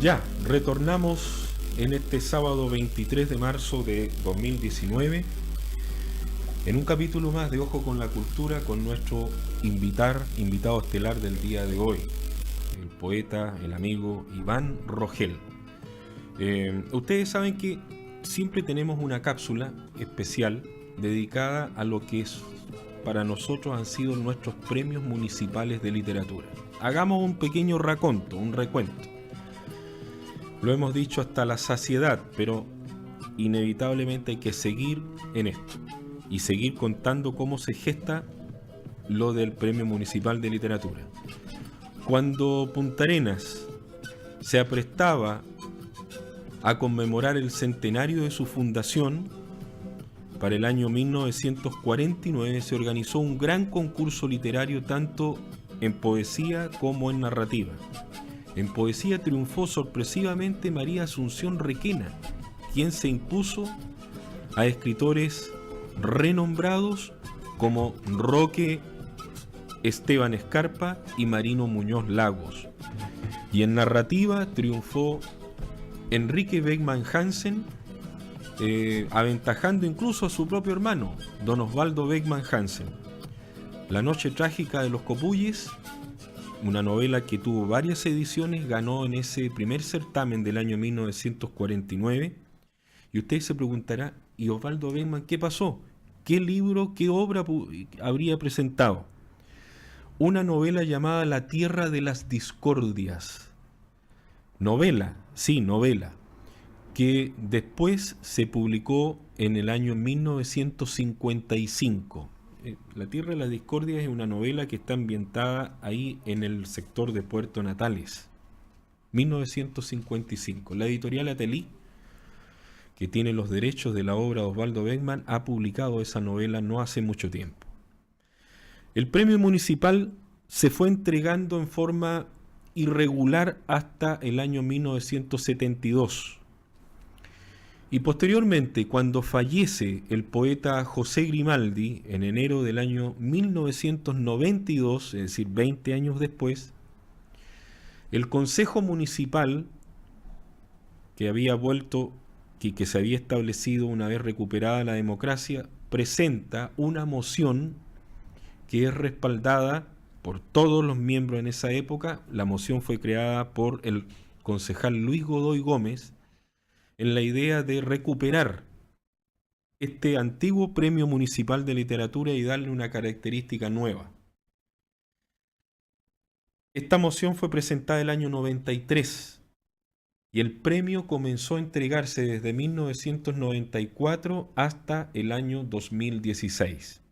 Ya, retornamos en este sábado 23 de marzo de 2019 en un capítulo más de Ojo con la Cultura con nuestro invitado estelar del día de hoy, el poeta, el amigo Iván Rogel. Ustedes saben que siempre tenemos una cápsula especial dedicada a lo que para nosotros han sido nuestros premios municipales de literatura. Hagamos un pequeño raconto, un recuento. Lo hemos dicho hasta la saciedad, pero inevitablemente hay que seguir en esto y seguir contando cómo se gesta lo del Premio Municipal de Literatura. Cuando Punta Arenas se aprestaba a conmemorar el centenario de su fundación, para el año 1949 se organizó un gran concurso literario tanto en poesía como en narrativa. En poesía triunfó sorpresivamente María Asunción Requena, quien se impuso a escritores renombrados como Roque Esteban Escarpa y Marino Muñoz Lagos. Y en narrativa triunfó Enrique Beckman Hansen, aventajando incluso a su propio hermano, don Osvaldo Beckman Hansen. La noche trágica de los Copulles, una novela que tuvo varias ediciones, ganó en ese primer certamen del año 1949. Y usted se preguntará, ¿y Osvaldo Beckman qué pasó? ¿Qué libro, qué obra habría presentado? Una novela llamada La Tierra de las Discordias. Novela, sí, novela, que después se publicó en el año 1955. La Tierra de la Discordia es una novela que está ambientada ahí en el sector de Puerto Natales. 1955. La editorial Atelí, que tiene los derechos de la obra de Osvaldo Beckman, ha publicado esa novela no hace mucho tiempo. El premio municipal se fue entregando en forma irregular hasta el año 1972. Y posteriormente, cuando fallece el poeta José Grimaldi en enero del año 1992, es decir, 20 años después, el Consejo Municipal, que había vuelto, que se había establecido una vez recuperada la democracia, presenta una moción que es respaldada por todos los miembros en esa época. La moción fue creada por el concejal Luis Godoy Gómez, en la idea de recuperar este antiguo premio municipal de literatura y darle una característica nueva. Esta moción fue presentada el año 93 y el premio comenzó a entregarse desde 1994 hasta el año 2016.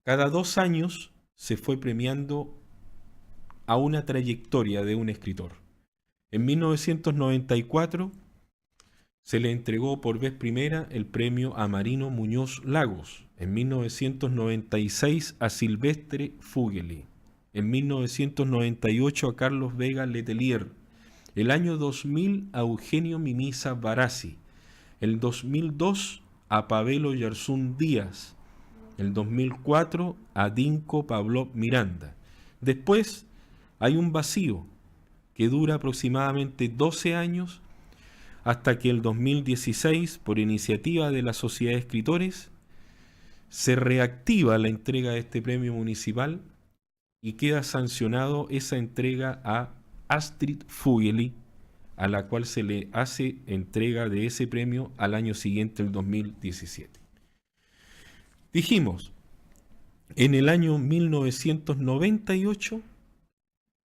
Cada 2 años se fue premiando a una trayectoria de un escritor. En 1994 se le entregó por vez primera el premio a Marino Muñoz Lagos, en 1996 a Silvestre Fugeli, en 1998 a Carlos Vega Letelier, el año 2000 a Eugenio Mimisa Barassi, el 2002 a Pavelo Yarzún Díaz, el 2004 a Dinko Pavlov Miranda. Después hay un vacío que dura aproximadamente 12 años, hasta que el 2016, por iniciativa de la Sociedad de Escritores, se reactiva la entrega de este premio municipal y queda sancionado esa entrega a Astrid Fugeli, a la cual se le hace entrega de ese premio al año siguiente, el 2017. Dijimos, en el año 1998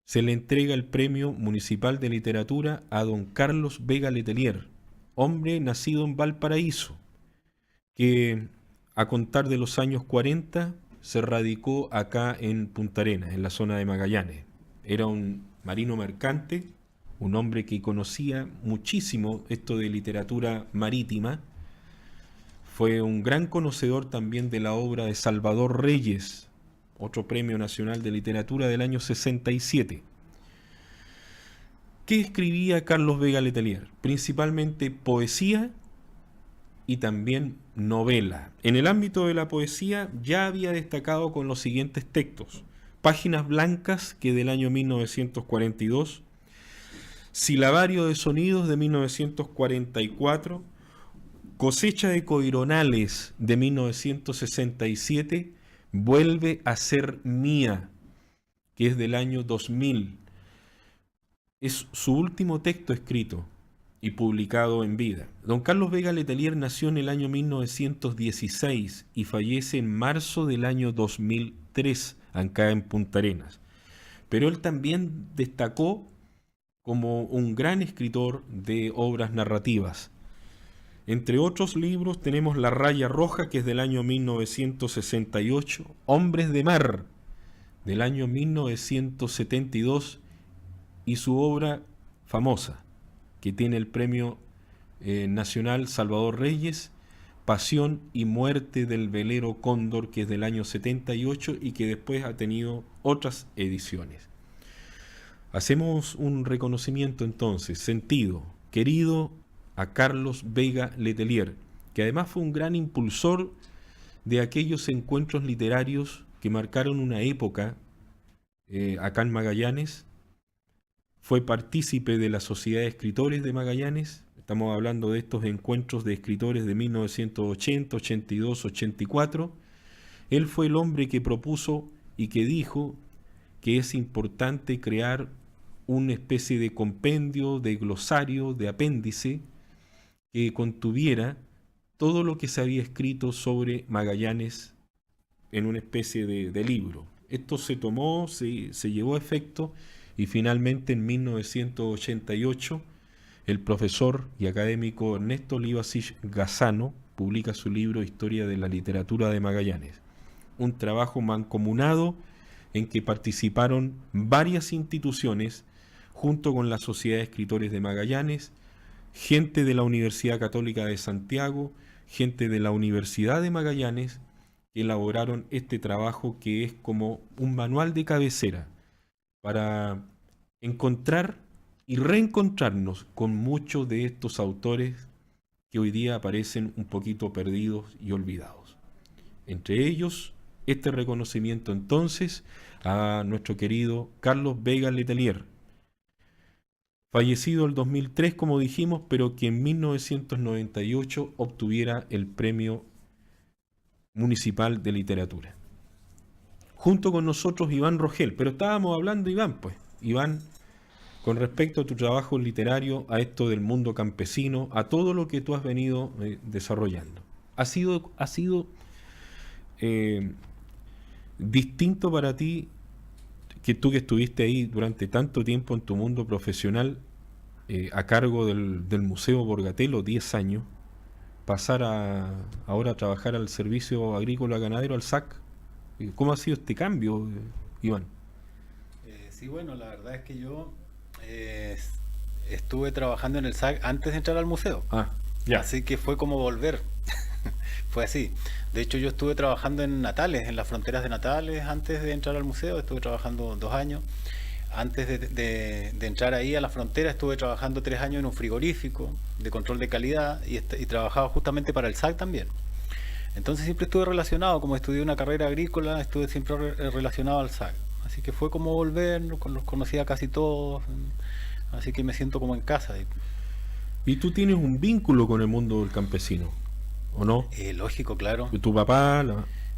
se le entrega el Premio Municipal de Literatura a don Carlos Vega Letelier, hombre nacido en Valparaíso, que a contar de los años 40 se radicó acá en Punta Arenas, en la zona de Magallanes. Era un marino mercante, un hombre que conocía muchísimo esto de literatura marítima. Fue un gran conocedor también de la obra de Salvador Reyes, otro premio nacional de literatura del año 67. ¿Qué escribía Carlos Vega Letelier? Principalmente poesía y también novela. En el ámbito de la poesía ya había destacado con los siguientes textos: Páginas Blancas, que del año 1942, Silabario de Sonidos de 1944, Cosecha de Coironales de 1967, Vuelve a ser mía, que es del año 2000. Es su último texto escrito y publicado en vida. Don Carlos Vega Letelier nació en el año 1916 y fallece en marzo del año 2003, acá en Punta Arenas. Pero él también destacó como un gran escritor de obras narrativas. Entre otros libros tenemos La Raya Roja, que es del año 1968, Hombres de Mar, del año 1972, y su obra famosa, que tiene el Premio Nacional Salvador Reyes, Pasión y Muerte del Velero Cóndor, que es del año 78 y que después ha tenido otras ediciones. Hacemos un reconocimiento entonces, sentido, querido a Carlos Vega Letelier, que además fue un gran impulsor de aquellos encuentros literarios que marcaron una época acá en Magallanes. Fue partícipe de la Sociedad de Escritores de Magallanes. Estamos hablando de estos encuentros de escritores de 1980, 82, 84. Él fue el hombre que propuso y que dijo que es importante crear una especie de compendio, de glosario, de apéndice que contuviera todo lo que se había escrito sobre Magallanes en una especie de libro. Esto se tomó, se llevó a efecto y finalmente en 1988 el profesor y académico Ernesto Livasich Gazzano publica su libro Historia de la Literatura de Magallanes, un trabajo mancomunado en que participaron varias instituciones junto con la Sociedad de Escritores de Magallanes, gente de la Universidad Católica de Santiago, gente de la Universidad de Magallanes, que elaboraron este trabajo que es como un manual de cabecera para encontrar y reencontrarnos con muchos de estos autores que hoy día aparecen un poquito perdidos y olvidados. Entre ellos, este reconocimiento entonces a nuestro querido Carlos Vega Letelier, fallecido el 2003, como dijimos, pero que en 1998 obtuviera el Premio Municipal de Literatura. Junto con nosotros Iván Rogel, pero estábamos hablando, Iván, con respecto a tu trabajo literario, a esto del mundo campesino, a todo lo que tú has venido desarrollando. ¿Ha sido distinto para ti, que tú que estuviste ahí durante tanto tiempo en tu mundo profesional, a cargo del Museo Borgatelo, 10 años, pasar ahora a trabajar al Servicio Agrícola Ganadero, al SAC? ¿Cómo ha sido este cambio, Iván? Sí, bueno, la verdad es que yo estuve trabajando en el SAC antes de entrar al museo. Ya. Así que fue como volver. Fue así. De hecho, yo estuve trabajando en Natales, en las fronteras de Natales, antes de entrar al museo. Estuve trabajando 2 años. Antes de entrar ahí a la frontera, estuve trabajando 3 años en un frigorífico de control de calidad y trabajaba justamente para el SAC también. Entonces siempre estuve relacionado, como estudié una carrera agrícola, estuve siempre relacionado al SAC. Así que fue como volver, los conocía casi todos, así que me siento como en casa. ¿Y tú tienes un vínculo con el mundo del campesino, o no? Lógico, claro. ¿Tu papá?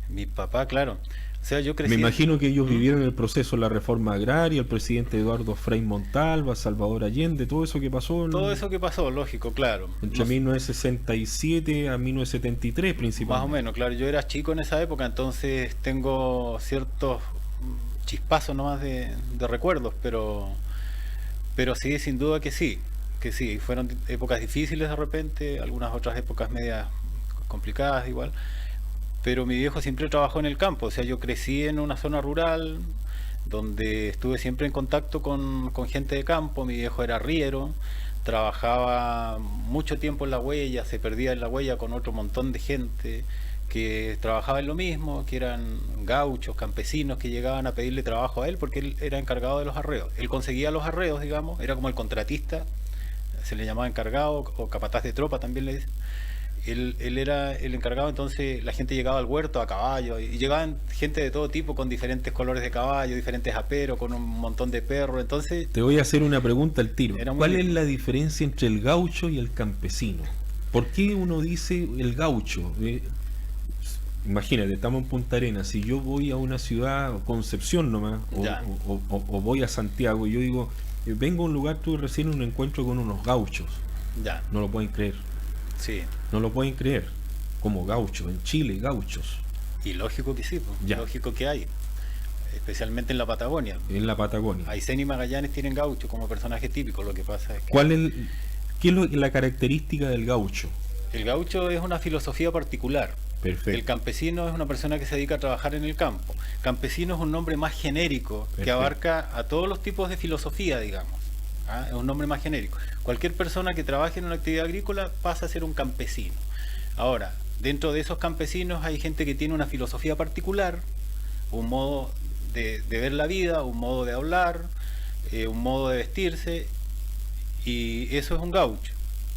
Mi papá, claro. O sea, yo crecí... Me imagino que ellos vivieron el proceso de la reforma agraria, el presidente Eduardo Frei Montalva, Salvador Allende, todo eso que pasó. Todo eso que pasó, lógico, claro. Entre 1967 a 1973 principalmente. Más o menos, claro. Yo era chico en esa época, entonces tengo ciertos chispazos nomás de recuerdos, pero sí, sin duda que sí. Fueron épocas difíciles de repente, algunas otras épocas medias complicadas igual. Pero mi viejo siempre trabajó en el campo, o sea, yo crecí en una zona rural donde estuve siempre en contacto con gente de campo. Mi viejo era arriero, trabajaba mucho tiempo en la huella, se perdía en la huella con otro montón de gente que trabajaba en lo mismo, que eran gauchos, campesinos que llegaban a pedirle trabajo a él porque él era encargado de los arreos. Él conseguía los arreos, digamos, era como el contratista, se le llamaba encargado o capataz de tropa también le dicen. Él era el encargado, entonces la gente llegaba al huerto a caballo y llegaban gente de todo tipo con diferentes colores de caballo, diferentes aperos, con un montón de perros. Entonces Te voy a hacer una pregunta al tiro. Era muy ¿Cuál es lindo. la diferencia entre el gaucho y el campesino? ¿Por qué uno dice el gaucho? Imagínate, estamos en Punta Arenas. Si yo voy a una ciudad, Concepción nomás, Ya. o voy a Santiago, y yo digo, vengo a un lugar, tuve recién un encuentro con unos gauchos. ya, No lo pueden creer. sí. No lo pueden creer. Como gauchos, en Chile, gauchos. Y lógico que sí, pues, Ya. lógico que hay, especialmente en la Patagonia. En la Patagonia. Aysén y Magallanes tienen gaucho como personaje típico, lo que pasa es que ¿Qué es la característica del gaucho? el gaucho es una filosofía particular. El Perfecto. campesino es una persona que se dedica a trabajar en el campo. Campesino es un nombre más genérico que Perfecto. abarca a todos los tipos de filosofía, digamos. ¿Ah? Es un nombre más genérico. Cualquier persona que trabaje en una actividad agrícola pasa a ser un campesino. Ahora, dentro de esos campesinos hay gente que tiene una filosofía particular, un modo de ver la vida, un modo de hablar, un modo de vestirse, y eso es un gaucho.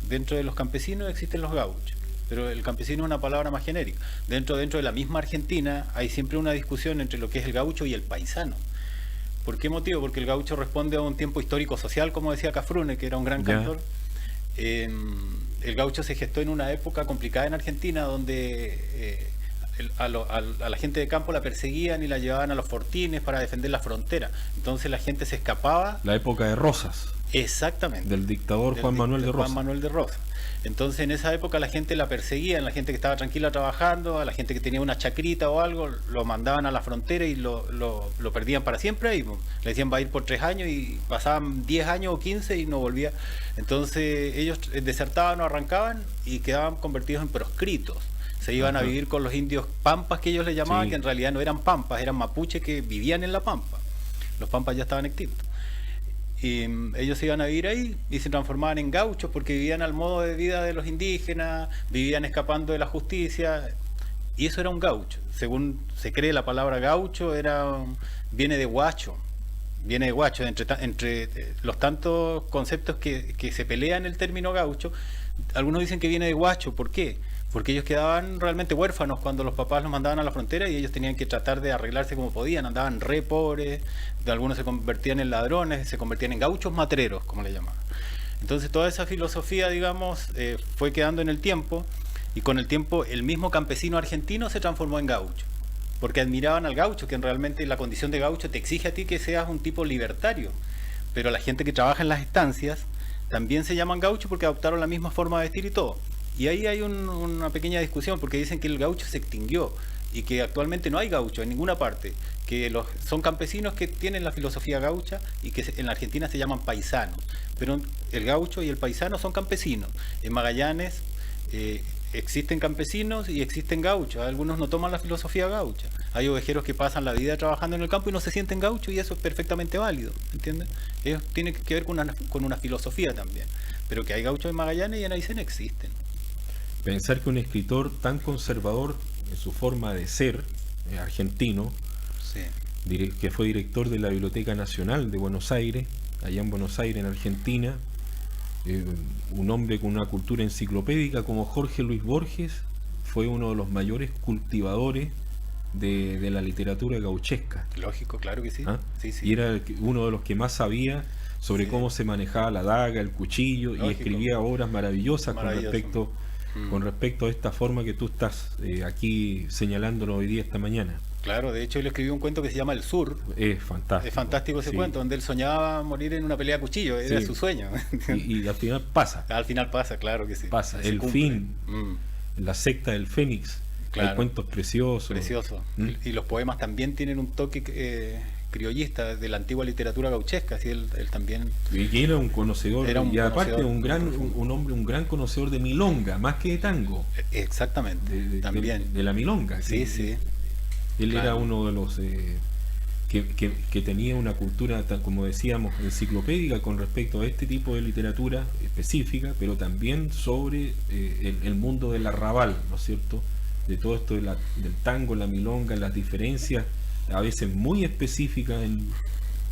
Dentro de los campesinos existen los gauchos, pero el campesino es una palabra más genérica. Dentro de la misma Argentina hay siempre una discusión entre lo que es el gaucho y el paisano. ¿Por qué motivo? Porque el gaucho responde a un tiempo histórico-social, como decía Cafrune, que era un gran Ya. cantor. El gaucho se gestó en una época complicada en Argentina, donde a la gente de campo la perseguían y la llevaban a los fortines para defender la frontera. Entonces la gente se escapaba. La época de Rosas, Exactamente. del dictador Del Juan Manuel de Juan Rosas. Manuel de Rosas. Entonces en esa época la gente la perseguía, la gente que estaba tranquila trabajando, a la gente que tenía una chacrita o algo, lo mandaban a la frontera y lo perdían para siempre, y le decían va a ir por 3 años, y pasaban 10 años o 15 y no volvía. Entonces ellos desertaban o arrancaban y quedaban convertidos en proscritos. Se iban a Ajá. vivir con los indios pampas, que ellos le llamaban, Sí. que en realidad no eran pampas, eran mapuches que vivían en la pampa. Los pampas ya estaban extintos. Y ellos se iban a vivir ahí y se transformaban en gauchos porque vivían al modo de vida de los indígenas, vivían escapando de la justicia, y eso era un gaucho. Según se cree, la palabra gaucho viene de guacho, entre los tantos conceptos que se pelean el término gaucho. Algunos dicen que viene de guacho. ¿Por qué? Porque ellos quedaban realmente huérfanos cuando los papás los mandaban a la frontera y ellos tenían que tratar de arreglarse como podían, andaban re pobres, de algunos se convertían en ladrones, se convertían en gauchos matreros, como le llamaban. Entonces toda esa filosofía, digamos, fue quedando en el tiempo, y con el tiempo el mismo campesino argentino se transformó en gaucho, porque admiraban al gaucho, que realmente la condición de gaucho te exige a ti que seas un tipo libertario, pero la gente que trabaja en las estancias también se llaman gaucho porque adoptaron la misma forma de vestir y todo. Y ahí hay una pequeña discusión, porque dicen que el gaucho se extinguió y que actualmente no hay gaucho en ninguna parte, que son campesinos que tienen la filosofía gaucha y que en la Argentina se llaman paisanos, pero el gaucho y el paisano son campesinos. En Magallanes existen campesinos y existen gauchos. Algunos no toman la filosofía gaucha. Hay ovejeros que pasan la vida trabajando en el campo y no se sienten gauchos, y eso es perfectamente válido, ¿entiendes? Ellos tienen que ver con una filosofía también, pero que hay gauchos en Magallanes y en Aysén existen. Pensar que un escritor tan conservador en su forma de ser, argentino, Sí. que fue director de la Biblioteca Nacional de Buenos Aires, allá en Buenos Aires, en Argentina, un hombre con una cultura enciclopédica como Jorge Luis Borges, fue uno de los mayores cultivadores de la literatura gauchesca. Lógico, claro que sí. ¿Ah? Sí, sí. Y era uno de los que más sabía sobre Sí. cómo se manejaba la daga, el cuchillo, y Lógico. escribía obras maravillosas Maravilloso. con respecto a esta forma que tú estás aquí señalándolo hoy día, esta mañana. Claro, de hecho él escribió un cuento que se llama El Sur. Es fantástico. Es fantástico ese Sí. cuento, donde él soñaba morir en una pelea a cuchillo, era Sí. su sueño. Y al final pasa. Al final pasa, claro que sí. Pasa. Se El cumple. fin. Mm, La secta del Fénix. Claro. Hay cuentos preciosos. precioso. ¿Mm? Y los poemas también tienen un toque criollista de la antigua literatura gauchesca, así él también. Y que era un conocedor, Era un y aparte conocedor un gran, muy profundo. un hombre, un gran conocedor de milonga, más que de tango. Exactamente, también. De la milonga. Sí, que- sí. Él Claro. era uno de los que tenía una cultura, como decíamos, enciclopédica con respecto a este tipo de literatura específica, pero también sobre el mundo del arrabal, ¿no es cierto? De todo esto del tango, la milonga, las diferencias, a veces muy específicas,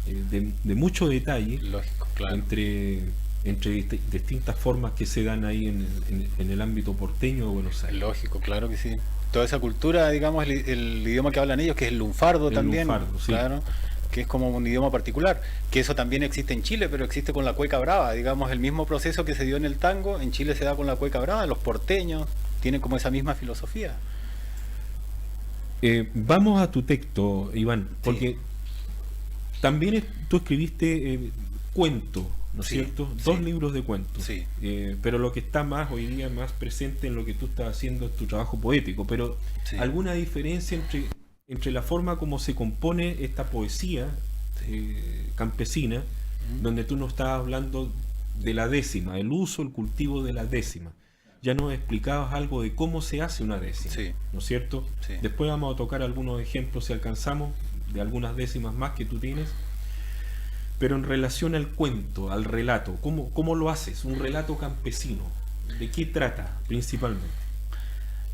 de mucho detalle, Lógico, claro. entre entre distintas formas que se dan ahí en el ámbito porteño de Buenos Aires. Lógico, claro que sí. Toda esa cultura, digamos, el idioma que hablan ellos, que es el lunfardo también, lunfardo, sí. claro, que es como un idioma particular, que eso también existe en Chile, pero existe con la cueca brava, digamos, el mismo proceso que se dio en el tango, en Chile se da con la cueca brava, los porteños tienen como esa misma filosofía. Vamos a tu texto, Iván, porque Sí. también tú escribiste cuentos, ¿no es Sí, cierto? sí. 2 libros de cuentos. Sí. Pero lo que está más hoy día más presente en lo que tú estás haciendo es tu trabajo poético. Pero Sí. ¿alguna diferencia entre la forma como se compone esta poesía campesina, donde tú nos estás hablando de la décima, el uso, el cultivo de la décima? Ya nos explicabas algo de cómo se hace una décima, Sí. ¿no es cierto? Sí. Después vamos a tocar algunos ejemplos, si alcanzamos, de algunas décimas más que tú tienes. Pero en relación al cuento, al relato, ¿cómo lo haces? Un relato campesino, ¿de qué trata principalmente?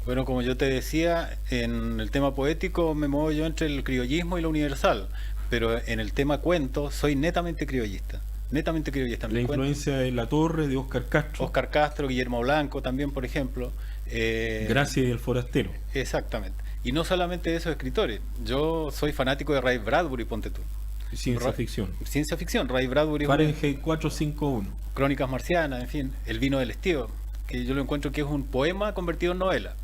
Bueno, como yo te decía, en el tema poético me muevo yo entre el criollismo y lo universal, pero en el tema cuento soy netamente criollista. Netamente criollista. La Mis cuentos- influencia de La Torre, de Óscar Castro, Oscar Castro, Guillermo Blanco también, por ejemplo. Gracia y el Forastero. Exactamente. Y no solamente de esos escritores. Yo soy fanático de Ray Bradbury, ponte tú. Ciencia ficción. Ciencia ficción. Ray Bradbury es Fahrenheit 451. Crónicas Marcianas, en fin. El vino del estío, que yo lo encuentro que es un poema convertido en novela.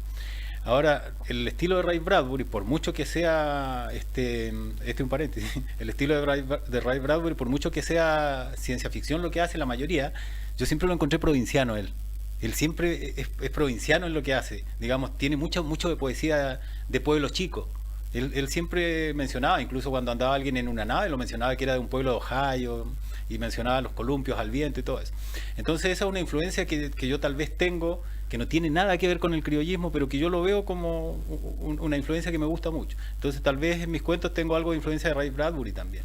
Ahora, el estilo de Ray Bradbury, por mucho que sea, este es un paréntesis, el estilo de Ray Bradbury, por mucho que sea ciencia ficción lo que hace la mayoría, yo siempre lo encontré provinciano él. Él siempre es provinciano en lo que hace. Digamos, tiene mucho de poesía de pueblo chico. Él siempre mencionaba, incluso cuando andaba alguien en una nave, lo mencionaba que era de un pueblo de Ohio, y mencionaba los columpios al viento y todo eso. Entonces esa es una influencia que yo tal vez tengo, que no tiene nada que ver con el criollismo, pero que yo lo veo como una influencia que me gusta mucho. Entonces tal vez en mis cuentos tengo algo de influencia de Ray Bradbury también.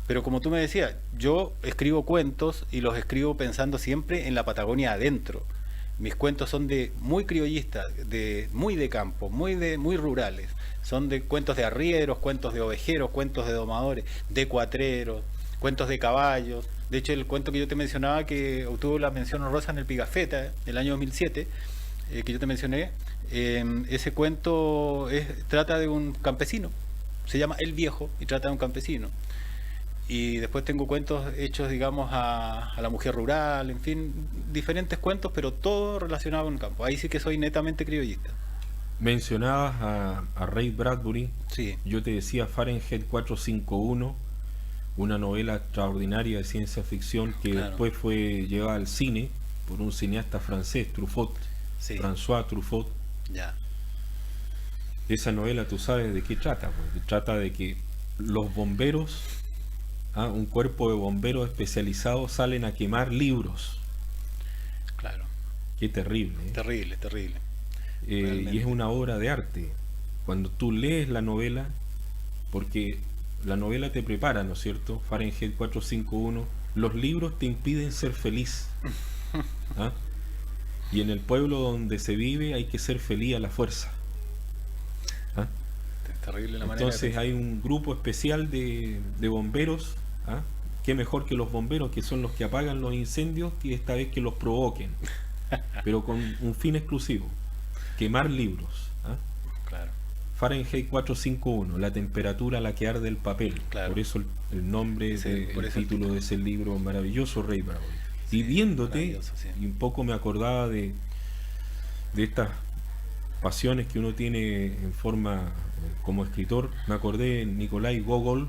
Pero como tú me decías, yo escribo cuentos y los escribo pensando siempre en la Patagonia adentro. Mis cuentos son de muy criollistas, muy de campo, muy rurales. Son de cuentos de arrieros, cuentos de ovejeros, cuentos de domadores, de cuatreros, cuentos de caballos. De hecho, el cuento que yo te mencionaba, que obtuvo la mención honrosa en el Pigafetta, el año 2007, que yo te mencioné, ese cuento trata de un campesino. Se llama El Viejo y trata de un campesino. Y después tengo cuentos hechos, digamos, a la mujer rural, en fin, diferentes cuentos, pero todo relacionado con el campo. Ahí sí que soy netamente criollista. Mencionabas a Ray Bradbury. Sí, Yo te decía Fahrenheit 451, una novela extraordinaria de ciencia ficción que Claro. después fue llevada al cine por un cineasta francés, Truffaut, sí, François Truffaut. ya, Esa novela, tú sabes de qué trata, pues. Trata de que los bomberos, un cuerpo de bomberos especializados, salen a quemar libros. claro. Qué terrible, ¿eh? Terrible, terrible. Y Realmente. es una obra de arte. Cuando tú lees la novela, porque la novela te prepara, ¿no es cierto? Fahrenheit 451, los libros te impiden ser feliz. ¿Ah? Y en el pueblo donde se vive hay que ser feliz a la fuerza. ¿Ah? Terrible la manera Entonces de hay un grupo especial de bomberos. ¿Ah? Qué mejor que los bomberos, que son los que apagan los incendios, y esta vez que los provoquen, pero con un fin exclusivo: quemar libros. ¿Ah? Claro, Fahrenheit 451, la temperatura a la que arde el papel. Claro. Por eso el nombre, Por el eso el título de ese libro maravilloso, Ray Bradbury. Sí, Y viéndote, maravilloso, sí. y un poco me acordaba de estas pasiones que uno tiene en forma como escritor, me acordé de Nikolai Gogol,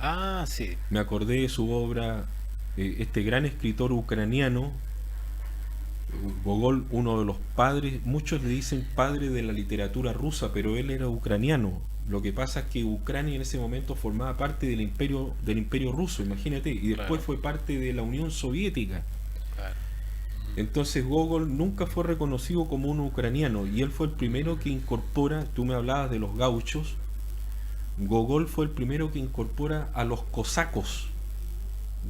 Ah, sí, me acordé de su obra, este gran escritor ucraniano, Gogol, uno de los padres, muchos le dicen padre de la literatura rusa, pero él era ucraniano. Lo que pasa es que Ucrania en ese momento formaba parte del imperio ruso, imagínate, y después Claro. fue parte de la Unión Soviética. claro. Entonces Gogol nunca fue reconocido como un ucraniano, y él fue el primero que incorpora, tú me hablabas de los gauchos, Gogol fue el primero que incorpora a los cosacos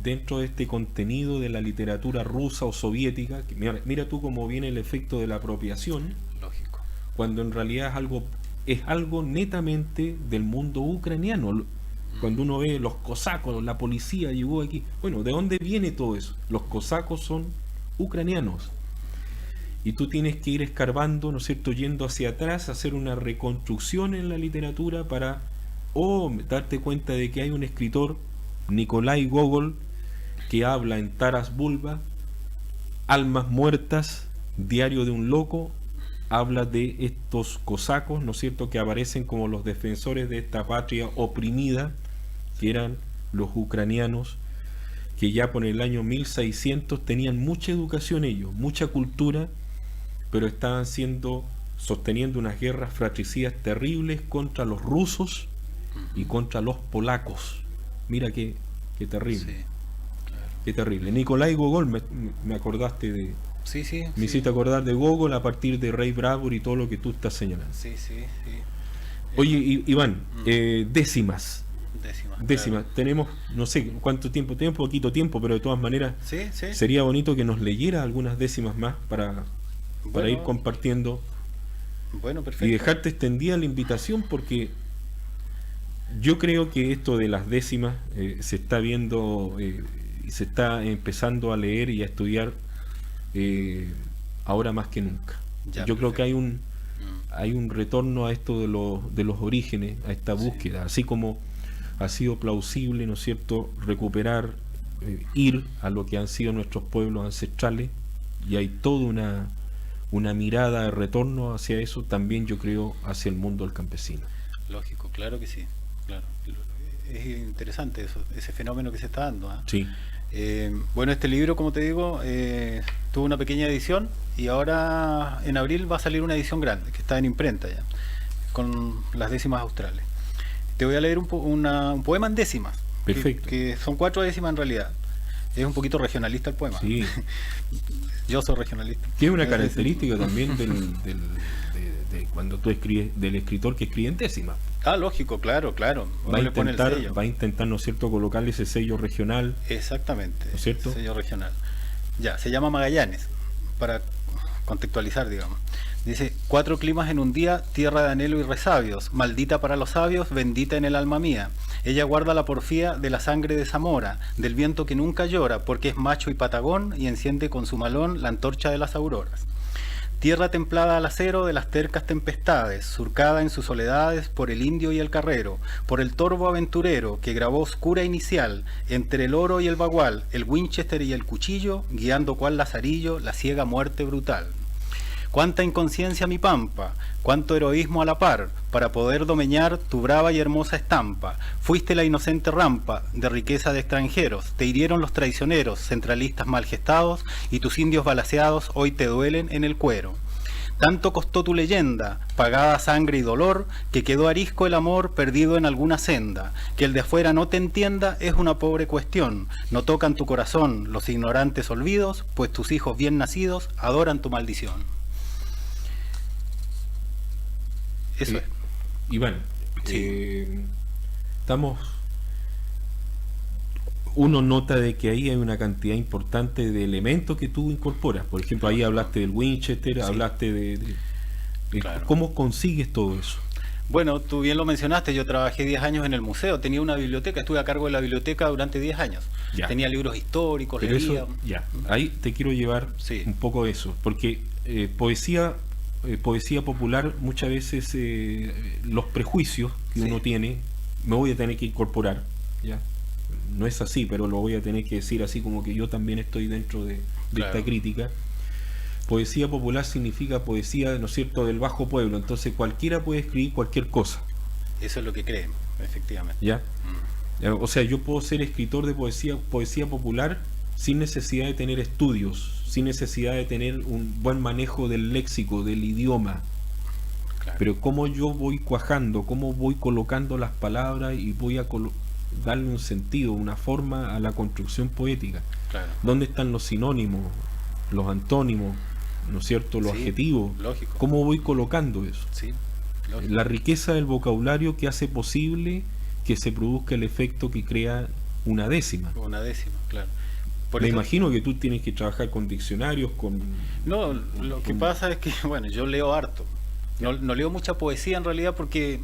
dentro de este contenido de la literatura rusa o soviética. Mira tú cómo viene el efecto de la apropiación, Lógico. cuando en realidad es algo netamente del mundo ucraniano. Cuando uno ve los cosacos, la policía llegó aquí. Bueno, ¿de dónde viene todo eso? Los cosacos son ucranianos. Y tú tienes que ir escarbando, ¿no es cierto?, yendo hacia atrás, hacer una reconstrucción en la literatura para darte cuenta de que hay un escritor, Nikolai Gogol, que habla en Taras Bulba, Almas Muertas, Diario de un Loco, habla de estos cosacos, ¿no es cierto?, que aparecen como los defensores de esta patria oprimida, que eran los ucranianos, que ya por el año 1600 tenían mucha educación ellos, mucha cultura, pero estaban sosteniendo unas guerras fratricidas terribles contra los rusos y contra los polacos. Mira qué terrible. Sí, claro. Qué terrible. Nikolai Gogol, me acordaste de... Sí, sí. Me hiciste acordar de Gogol a partir de Ray Bradbury y todo lo que tú estás señalando. Sí, sí, sí. Oye, Iván, décimas. Claro. Tenemos, no sé cuánto tiempo, poquito tiempo, pero de todas maneras Sí, sí. sería bonito que nos leyera algunas décimas más para ir compartiendo Bueno, perfecto. y dejarte extendida la invitación, porque yo creo que esto de las décimas se está viendo y se está empezando a leer y a estudiar ahora más que nunca. Ya, yo creo que perfecto. hay un retorno a esto de los orígenes, a esta búsqueda, así como ha sido plausible, ¿no es cierto?, recuperar, ir a lo que han sido nuestros pueblos ancestrales, y hay toda una mirada de retorno hacia eso, también yo creo hacia el mundo del campesino. Lógico, claro que sí. Claro. Es interesante eso, ese fenómeno que se está dando. Sí. Bueno, este libro, como te digo, tuvo una pequeña edición y ahora en abril va a salir una edición grande, que está en imprenta ya, con las décimas australes. Te voy a leer un poema en décimas. Perfecto. Que son 4 décimas en realidad. Es un poquito regionalista el poema. Sí. Yo soy regionalista. Que es una característica también de cuando tú escribes, del escritor que escribe en décimas. Lógico, claro. Va a intentar, ¿no es cierto?, colocarle ese sello regional. Exactamente. ¿No es cierto? Sello regional. Ya, se llama Magallanes, para contextualizar, digamos. Dice: 4 climas en un día, tierra de anhelo y resabios, maldita para los sabios, bendita en el alma mía. Ella guarda la porfía de la sangre de Zamora, del viento que nunca llora, porque es macho y patagón, y enciende con su malón la antorcha de las auroras. Tierra templada al acero de las tercas tempestades, surcada en sus soledades por el indio y el carrero, por el torvo aventurero que grabó oscura inicial, entre el oro y el bagual, el Winchester y el cuchillo, guiando cual lazarillo la ciega muerte brutal. Cuánta inconsciencia mi pampa, cuánto heroísmo a la par, para poder domeñar tu brava y hermosa estampa. Fuiste la inocente rampa de riqueza de extranjeros, te hirieron los traicioneros, centralistas mal gestados, y tus indios balaceados hoy te duelen en el cuero. Tanto costó tu leyenda, pagada sangre y dolor, que quedó arisco el amor perdido en alguna senda. Que el de afuera no te entienda es una pobre cuestión, no tocan tu corazón los ignorantes olvidos, pues tus hijos bien nacidos adoran tu maldición. Eso es. Iván, Sí. uno nota de que ahí hay una cantidad importante de elementos que tú incorporas. Por ejemplo, ahí hablaste del Winchester, Sí. hablaste de Claro. ¿Cómo consigues todo eso? Bueno, tú bien lo mencionaste, yo trabajé 10 años en el museo, tenía una biblioteca, estuve a cargo de la biblioteca durante 10 años. Ya. Tenía libros históricos, Pero leía. eso, ya, ahí te quiero llevar Sí. un poco de eso, porque poesía popular muchas veces los prejuicios que Sí. uno tiene, me voy a tener que incorporar, ¿ya? No es así, pero lo voy a tener que decir así, como que yo también estoy dentro de Claro. esta crítica. Poesía popular significa poesía, ¿no es cierto?, del bajo pueblo, entonces cualquiera puede escribir cualquier cosa, Eso es lo que creen, efectivamente. ¿ya? Mm. O sea, yo puedo ser escritor de poesía popular sin necesidad de tener estudios, sin necesidad de tener un buen manejo del léxico, del idioma. Claro. Pero cómo yo voy cuajando, cómo voy colocando las palabras y voy a darle un sentido, una forma a la construcción poética. Claro. ¿Dónde están los sinónimos, los antónimos, ¿no es cierto?, los Sí, adjetivos? lógico. ¿Cómo voy colocando eso? Sí, lógico. La riqueza del vocabulario que hace posible que se produzca el efecto que crea una décima. Una décima, claro. Por Me eso- imagino que tú tienes que trabajar con diccionarios, con... No, lo que pasa es que, bueno, yo leo harto. No leo mucha poesía en realidad porque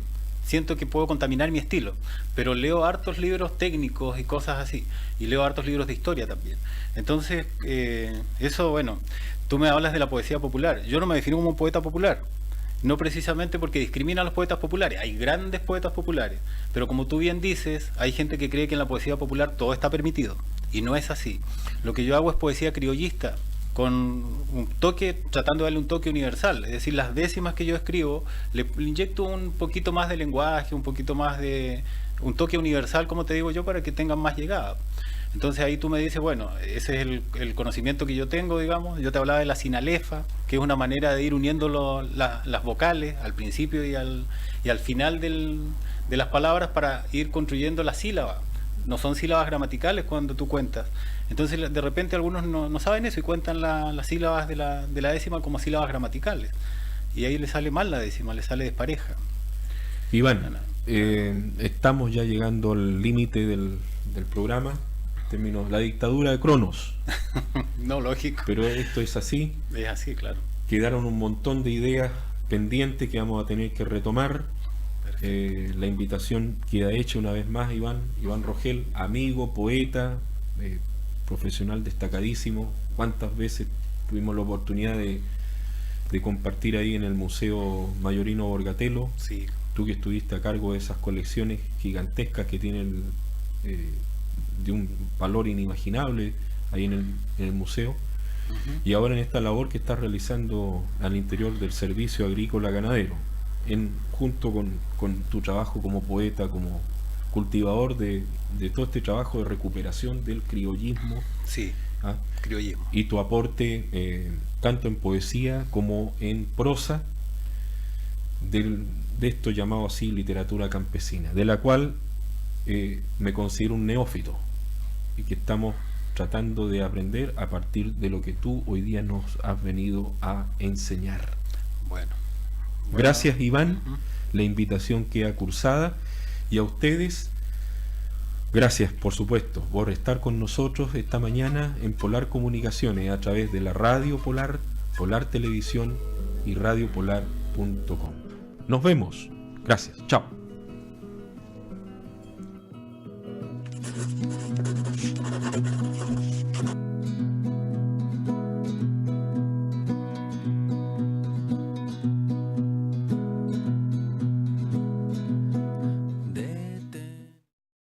siento que puedo contaminar mi estilo, pero leo hartos libros técnicos y cosas así, y leo hartos libros de historia también. Entonces, eso, bueno, tú me hablas de la poesía popular. Yo no me defino como un poeta popular, no precisamente porque discrimina a los poetas populares. Hay grandes poetas populares, pero como tú bien dices, hay gente que cree que en la poesía popular todo está permitido, y no es así. Lo que yo hago es poesía criollista, con un toque, tratando de darle un toque universal, es decir, las décimas que yo escribo, le inyecto un poquito más de lenguaje, un poquito más de un toque universal, como te digo yo, para que tengan más llegada. Entonces ahí tú me dices, bueno, ese es el conocimiento que yo tengo, digamos. Yo te hablaba de la sinalefa, que es una manera de ir uniendo las vocales al principio y al final de las palabras para ir construyendo la sílaba. No son sílabas gramaticales cuando tú cuentas. Entonces de repente algunos no saben eso y cuentan las sílabas de la décima como sílabas gramaticales. Y ahí le sale mal la décima, le sale despareja. Iván, estamos ya llegando al límite del programa. Términos, la dictadura de Cronos. No, lógico. Pero esto es así. Es así, claro. Quedaron un montón de ideas pendientes que vamos a tener que retomar. La invitación queda hecha una vez más, Iván Rogel, amigo, poeta, profesional destacadísimo. ¿Cuántas veces tuvimos la oportunidad de compartir ahí en el Museo Mayorino Borgatelo? Sí. Tú que estuviste a cargo de esas colecciones gigantescas que tienen de un valor inimaginable ahí en el museo. Uh-huh. Y ahora en esta labor que estás realizando al interior del servicio agrícola ganadero, junto con tu trabajo como poeta, como cultivador de todo este trabajo de recuperación del criollismo. Sí, criollismo. Y tu aporte tanto en poesía como en prosa de esto llamado así literatura campesina, de la cual me considero un neófito y que estamos tratando de aprender a partir de lo que tú hoy día nos has venido a enseñar. Bueno. Gracias, Iván. La invitación queda cursada. Y a ustedes, gracias, por supuesto, por estar con nosotros esta mañana en Polar Comunicaciones a través de la Radio Polar, Polar Televisión y radiopolar.com. Nos vemos. Gracias. Chao.